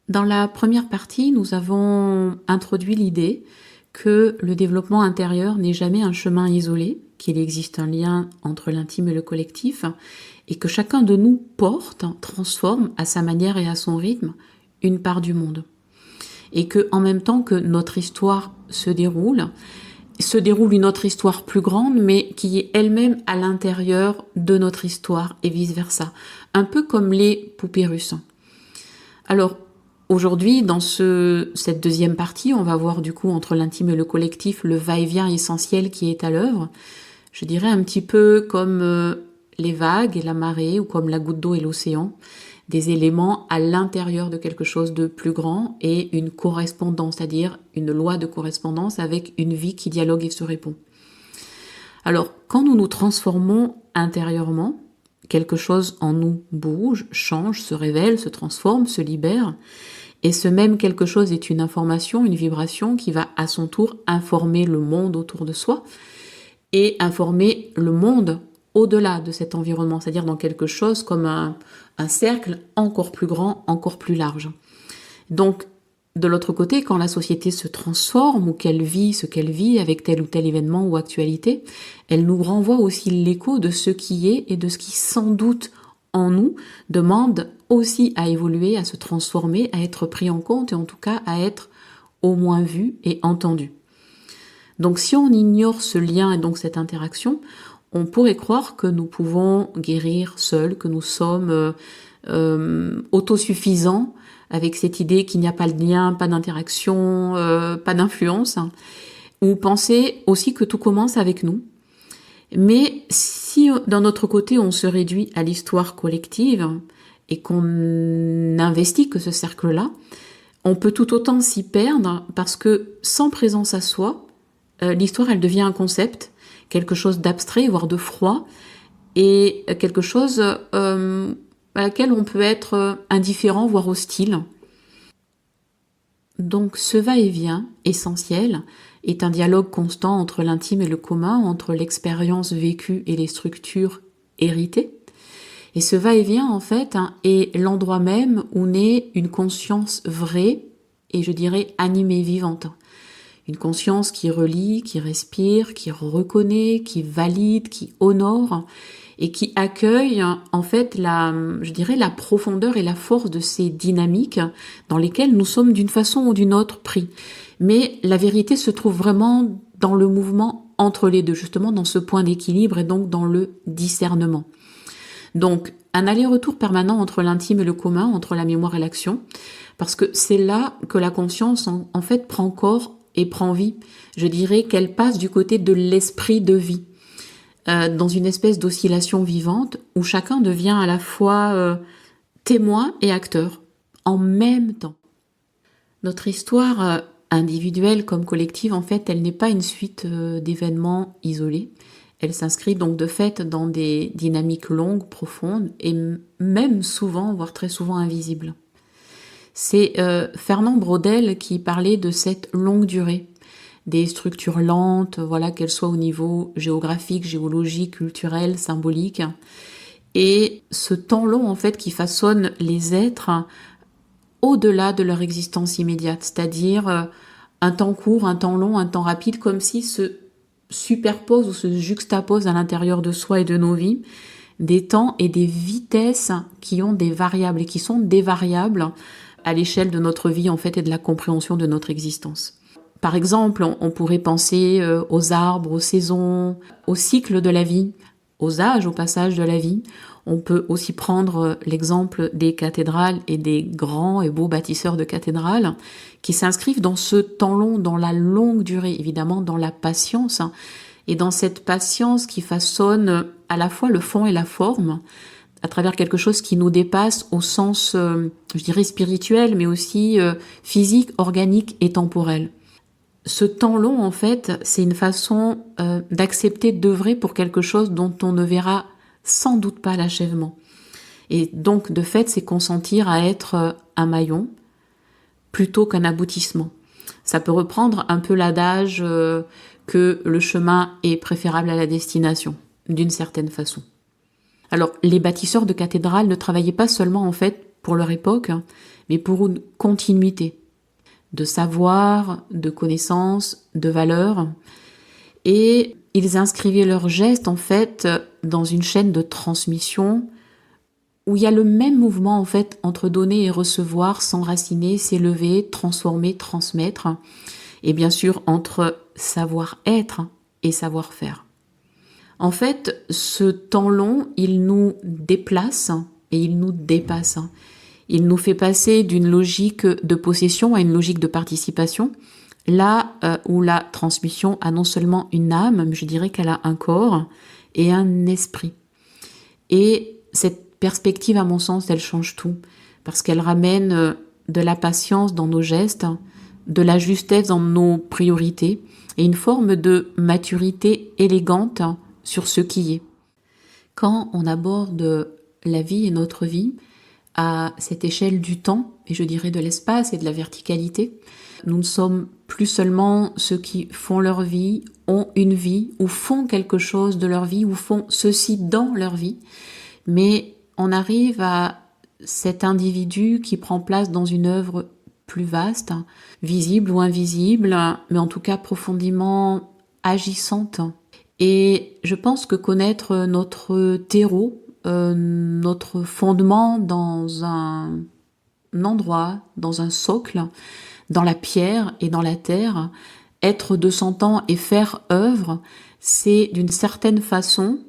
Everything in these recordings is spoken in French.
Dans la première partie, nous avons introduit l'idée que le développement intérieur n'est jamais un chemin isolé, qu'il existe un lien entre l'intime et le collectif, et que chacun de nous porte, transforme à sa manière et à son rythme une part du monde. Et que, en même temps que notre histoire se déroule une autre histoire plus grande, mais qui est elle-même à l'intérieur de notre histoire et vice-versa. Un peu comme les poupées russes. Alors, aujourd'hui, dans cette deuxième partie, on va voir du coup entre l'intime et le collectif le va-et-vient essentiel qui est à l'œuvre. Je dirais un petit peu comme les vagues et la marée, ou comme la goutte d'eau et l'océan, des éléments à l'intérieur de quelque chose de plus grand et une correspondance, c'est-à-dire une loi de correspondance avec une vie qui dialogue et se répond. Alors, quand nous nous transformons intérieurement, quelque chose en nous bouge, change, se révèle, se transforme, se libère, et ce même quelque chose est une information, une vibration qui va à son tour informer le monde autour de soi et informer le monde au-delà de cet environnement, c'est-à-dire dans quelque chose comme un cercle encore plus grand, encore plus large. Donc, de l'autre côté, quand la société se transforme ou qu'elle vit ce qu'elle vit avec tel ou tel événement ou actualité, elle nous renvoie aussi l'écho de ce qui est et de ce qui sans doute en nous demande aussi à évoluer, à se transformer, à être pris en compte et en tout cas à être au moins vu et entendu. Donc si on ignore ce lien et donc cette interaction, on pourrait croire que nous pouvons guérir seuls, que nous sommes autosuffisants, avec cette idée qu'il n'y a pas de lien, pas d'interaction, pas d'influence, hein, ou penser aussi que tout commence avec nous. Mais si d'un autre côté on se réduit à l'histoire collective et qu'on investit que ce cercle-là, on peut tout autant s'y perdre parce que sans présence à soi, l'histoire elle devient un concept, quelque chose d'abstrait, voire de froid, et quelque chose à laquelle on peut être indifférent, voire hostile. Donc ce va-et-vient essentiel est un dialogue constant entre l'intime et le commun, entre l'expérience vécue et les structures héritées. Et ce va-et-vient, en fait, est l'endroit même où naît une conscience vraie et je dirais animée, vivante. Une conscience qui relie, qui respire, qui reconnaît, qui valide, qui honore et qui accueille en fait la profondeur et la force de ces dynamiques dans lesquelles nous sommes d'une façon ou d'une autre pris. Mais la vérité se trouve vraiment dans le mouvement entre les deux, justement dans ce point d'équilibre et donc dans le discernement. Donc un aller-retour permanent entre l'intime et le commun, entre la mémoire et l'action, parce que c'est là que la conscience en fait prend corps et prend vie. Je dirais qu'elle passe du côté de l'esprit de vie, dans une espèce d'oscillation vivante où chacun devient à la fois témoin et acteur en même temps. Notre histoire individuelle comme collective, en fait, elle n'est pas une suite d'événements isolés. Elle s'inscrit donc de fait dans des dynamiques longues, profondes et même souvent, voire très souvent invisibles. C'est Fernand Braudel qui parlait de cette longue durée, des structures lentes, voilà, qu'elles soient au niveau géographique, géologique, culturel, symbolique, et ce temps long en fait qui façonne les êtres au-delà de leur existence immédiate, c'est-à-dire un temps court, un temps long, un temps rapide, comme si se superposent ou se juxtaposent à l'intérieur de soi et de nos vies des temps et des vitesses qui ont des variables et qui sont des variables à l'échelle de notre vie en fait et de la compréhension de notre existence. Par exemple, on pourrait penser aux arbres, aux saisons, au cycle de la vie, aux âges, au passage de la vie. On peut aussi prendre l'exemple des cathédrales et des grands et beaux bâtisseurs de cathédrales qui s'inscrivent dans ce temps long, dans la longue durée, évidemment dans la patience, et dans cette patience qui façonne à la fois le fond et la forme, à travers quelque chose qui nous dépasse au sens, je dirais, spirituel, mais aussi physique, organique et temporel. Ce temps long, en fait, c'est une façon d'accepter d'œuvrer pour quelque chose dont on ne verra sans doute pas l'achèvement. Et donc, de fait, c'est consentir à être un maillon plutôt qu'un aboutissement. Ça peut reprendre un peu l'adage que le chemin est préférable à la destination, d'une certaine façon. Alors, les bâtisseurs de cathédrales ne travaillaient pas seulement, en fait, pour leur époque, mais pour une continuité de savoir, de connaissances, de valeurs. Et ils inscrivaient leurs gestes, en fait, dans une chaîne de transmission où il y a le même mouvement, en fait, entre donner et recevoir, s'enraciner, s'élever, transformer, transmettre. Et bien sûr, entre savoir-être et savoir-faire. En fait, ce temps long, il nous déplace et il nous dépasse. Il nous fait passer d'une logique de possession à une logique de participation, là où la transmission a non seulement une âme, mais je dirais qu'elle a un corps et un esprit. Et cette perspective, à mon sens, elle change tout, parce qu'elle ramène de la patience dans nos gestes, de la justesse dans nos priorités, et une forme de maturité élégante sur ce qui est. Quand on aborde la vie et notre vie à cette échelle du temps, et je dirais de l'espace et de la verticalité, nous ne sommes plus seulement ceux qui font leur vie, ont une vie, ou font quelque chose de leur vie, ou font ceci dans leur vie, mais on arrive à cet individu qui prend place dans une œuvre plus vaste, visible ou invisible, mais en tout cas profondément agissante. Et je pense que connaître notre terreau, notre fondement dans un endroit, dans un socle, dans la pierre et dans la terre, être de son temps et faire œuvre, c'est d'une certaine façon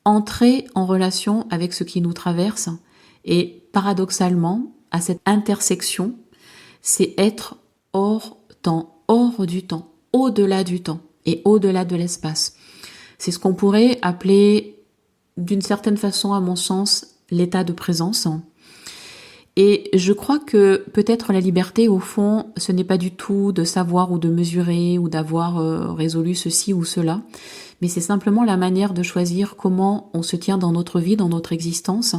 entrer en relation avec ce qui nous traverse. Et paradoxalement, à cette intersection, c'est être hors temps, hors du temps, au-delà du temps et au-delà de l'espace. C'est ce qu'on pourrait appeler, d'une certaine façon, à mon sens, l'état de présence. Et je crois que peut-être la liberté, au fond, ce n'est pas du tout de savoir ou de mesurer ou d'avoir résolu ceci ou cela, mais c'est simplement la manière de choisir comment on se tient dans notre vie, dans notre existence,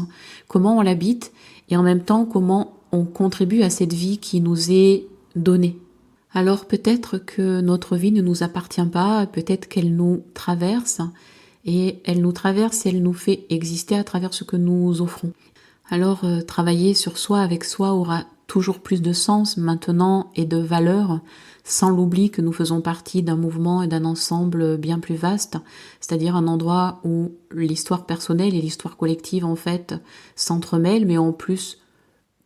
comment on l'habite et en même temps comment on contribue à cette vie qui nous est donnée. Alors peut-être que notre vie ne nous appartient pas, peut-être qu'elle nous traverse, et elle nous traverse et elle nous fait exister à travers ce que nous offrons. Alors travailler sur soi avec soi aura toujours plus de sens maintenant et de valeur, sans l'oubli que nous faisons partie d'un mouvement et d'un ensemble bien plus vaste, c'est-à-dire un endroit où l'histoire personnelle et l'histoire collective en fait s'entremêlent, mais en plus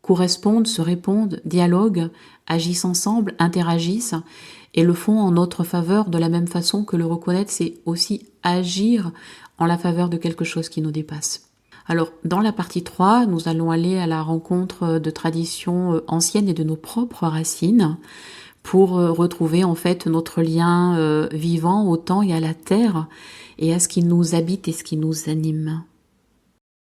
correspondent, se répondent, dialoguent, agissent ensemble, interagissent et le font en notre faveur de la même façon que le reconnaître, c'est aussi agir en la faveur de quelque chose qui nous dépasse. Alors, dans la partie 3, nous allons aller à la rencontre de traditions anciennes et de nos propres racines pour retrouver en fait notre lien vivant au temps et à la terre et à ce qui nous habite et ce qui nous anime.